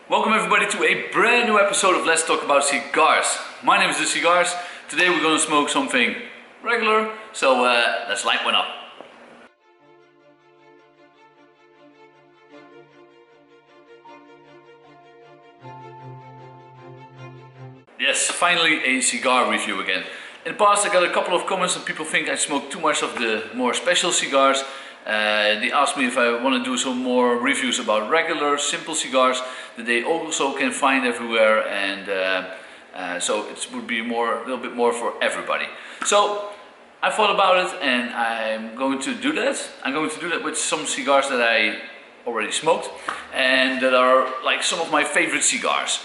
Welcome everybody to a brand new episode of Let's Talk About Cigars. My name is Dutchcigars. Today we're going to smoke something regular, so let's light one up. Yes, finally a cigar review again. In the past I got a couple of comments and people think I smoke too much of the more special cigars. They asked me if I want to do some more reviews about regular, simple cigars that they also can find everywhere, and so it would be a little bit more for everybody. So I thought about it and I'm going to do that. I'm going to do that with some cigars that I already smoked and that are like some of my favorite cigars.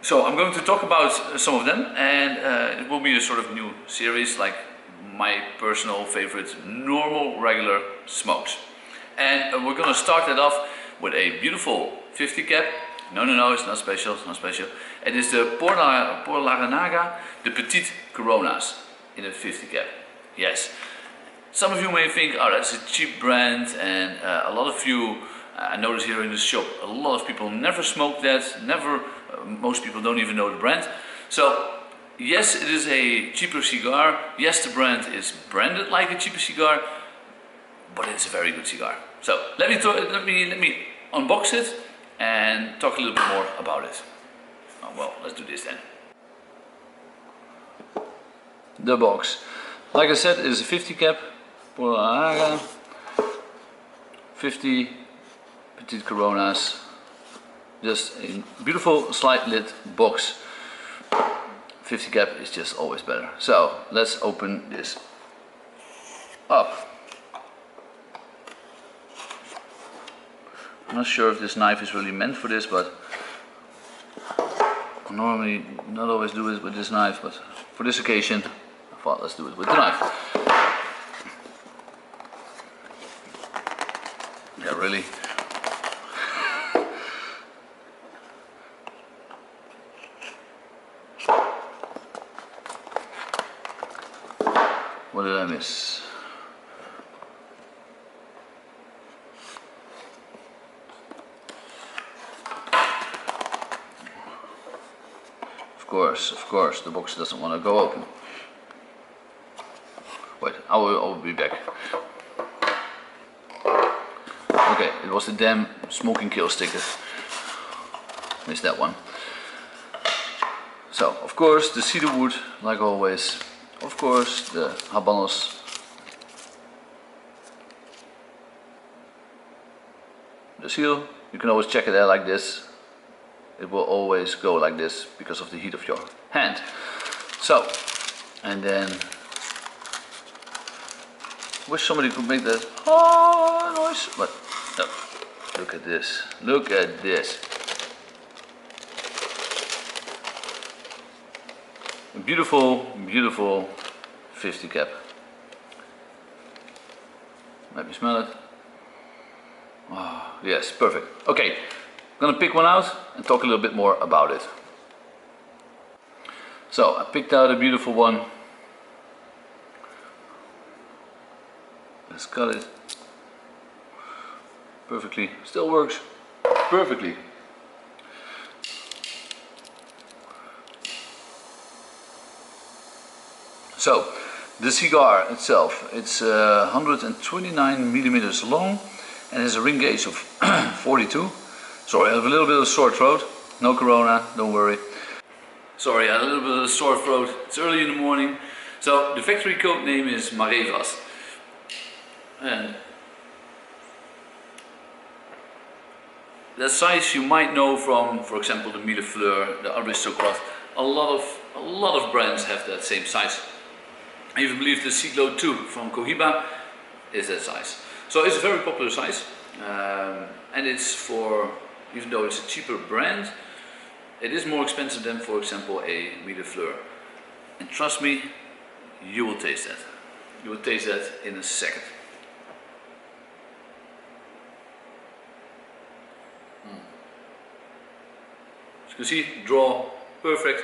So I'm going to talk about some of them, and it will be a sort of new series, like my personal favorite normal regular smokes. And we're going to start that off with a beautiful 50 cap. No, it's not special, it's not special. It is the Larranaga Petit Coronas in a 50 cap. Yes. Some of you may think, oh, that's a cheap brand, and a lot of you, I notice here in the shop, a lot of people never smoke that, most people don't even know the brand. So yes, it is a cheaper cigar. Yes, the brand is branded like a cheaper cigar, but it's a very good cigar. So let me unbox it and talk a little bit more about it. Oh, well, let's do this then. The box, like I said, is a 50 cap, Larranaga, 50 Petit Coronas. Just a beautiful slide lid box. 50 cap is just always better. So let's open this up. I'm not sure if this knife is really meant for this, but I normally not always do it with this knife, but for this occasion I thought let's do it with the knife. Yeah, really. What did I miss? Of course, the box doesn't want to go open. Wait, I will be back. Okay, it was the damn smoking kill sticker. Missed that one. So, of course, the cedar wood, like always. Of course, the habanos. The seal, you can always check it out like this. It will always go like this because of the heat of your hand. So, and then, wish somebody could make that noise, but no. Look at this. Look at this. A beautiful, beautiful 50 cap. Let me smell it. Oh, yes, perfect. Okay, I'm gonna pick one out and talk a little bit more about it. So I picked out a beautiful one. Let's cut it. Perfectly. Still works perfectly. So, the cigar itself, it's 129 millimeters long and has a ring gauge of 42. Sorry, I have a little bit of a sore throat. No corona, don't worry. Sorry, I had a little bit of a sore throat. It's early in the morning. So, the factory code name is Marevas. And the size you might know from, for example, the Mille Fleur, the Aristocrat. A lot of brands have that same size. I even believe the Siglo 2 from Cohiba is that size. So it's a very popular size, and it's for, even though it's a cheaper brand, it is more expensive than, for example, a Mille Fleur. And trust me, you will taste that. You will taste that in a second. As you can see, draw perfect,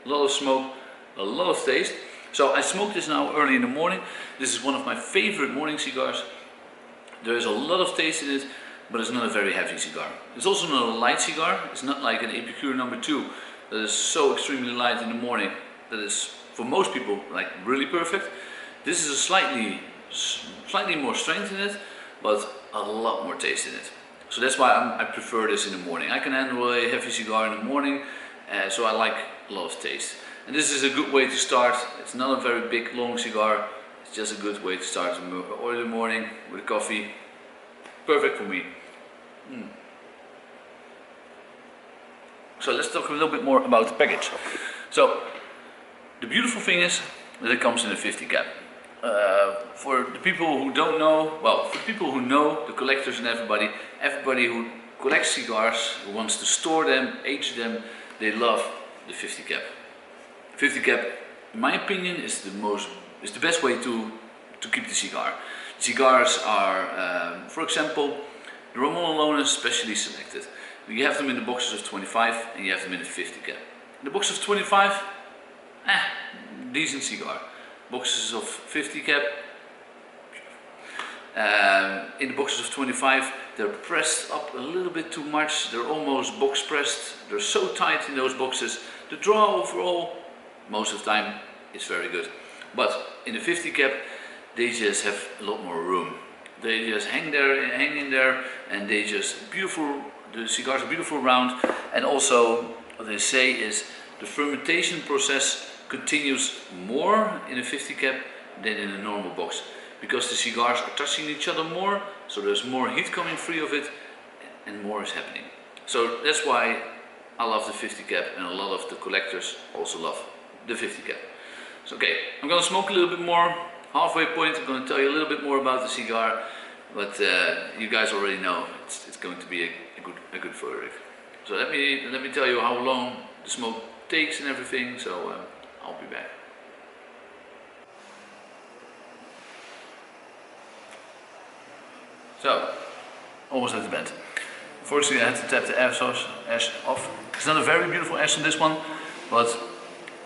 a lot of smoke, a lot of taste. So I smoked this now early in the morning. This is one of my favorite morning cigars. There is a lot of taste in it, but it's not a very heavy cigar. It's also not a light cigar. It's not like an Epicure number 2 that is so extremely light in the morning that is for most people like really perfect. This is a slightly more strength in it, but a lot more taste in it. So that's why I prefer this in the morning. I can handle a heavy cigar in the morning, so I like a lot of taste. And this is a good way to start. It's not a very big long cigar. It's just a good way to start the early morning with coffee. Perfect for me. So let's talk a little bit more about the package. So the beautiful thing is that it comes in a 50 cap. For the people who don't know, well, for people who know, the collectors and everybody who collects cigars, who wants to store them, age them, they love the 50 cap. 50 cap, in my opinion, is the best way to keep the cigar. The cigars are, for example, the Ramon Alone is specially selected. You have them in the boxes of 25 and you have them in the 50 cap. In the box of 25, decent cigar. Boxes of 50 cap, in the boxes of 25 they're pressed up a little bit too much. They're almost box pressed. They're so tight in those boxes. The draw overall, most of the time, is very good. But in the 50 cap, they just have a lot more room. They just hang in there, and they just beautiful. The cigars are beautiful round, and also what they say is the fermentation process continues more in a 50 cap than in a normal box, because the cigars are touching each other more, so there's more heat coming free of it and more is happening. So that's why I love the 50 cap, and a lot of the collectors also love the 50 cap. So okay, I'm gonna smoke a little bit more. Halfway point, I'm gonna tell you a little bit more about the cigar, but you guys already know it's going to be a good verdict. So let me tell you how long the smoke takes and everything. So I'll be back. So, almost at the bend. Unfortunately, I had to tap the ash off. It's not a very beautiful ash on this one, but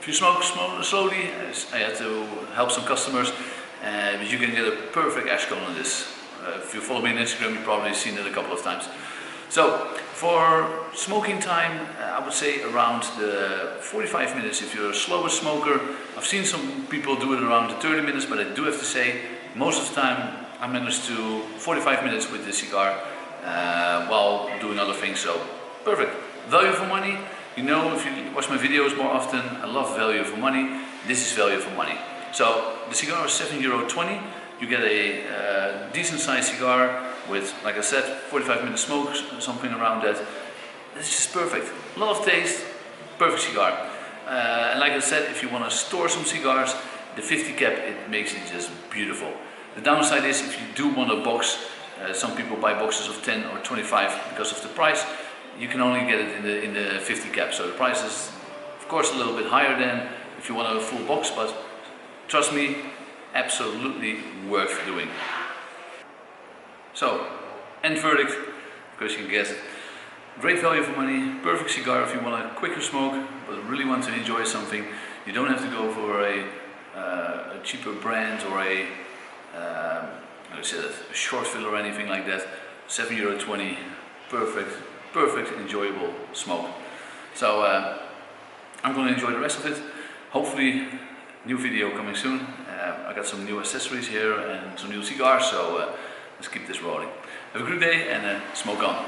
if you smoke slowly, I had to help some customers, but you can get a perfect ash cone on this. If you follow me on Instagram, you've probably seen it a couple of times. So, for smoking time, I would say around the 45 minutes if you're a slower smoker. I've seen some people do it around the 30 minutes, but I do have to say, most of the time I managed to 45 minutes with the cigar while doing other things, so perfect. Value for money, you know, if you watch my videos more often, I love value for money. This is value for money. So the cigar is €7.20. You get a decent sized cigar with, like I said, 45 minutes smoke, something around that. It's just perfect. A lot of taste, perfect cigar. And like I said, if you want to store some cigars, the 50 cap, it makes it just beautiful. The downside is if you do want a box, some people buy boxes of 10 or 25 because of the price. You can only get it in the 50 cap. So the price is, of course, a little bit higher than if you want a full box, but trust me, absolutely worth doing. So, end verdict, of course you can guess it. Great value for money, perfect cigar if you want a quicker smoke, but really want to enjoy something. You don't have to go for a cheaper brand or a short fill or anything like that. €7.20, perfect, enjoyable smoke. So I'm going to enjoy the rest of it. Hopefully, new video coming soon. I got some new accessories here and some new cigars, so let's keep this rolling. Have a good day and smoke on.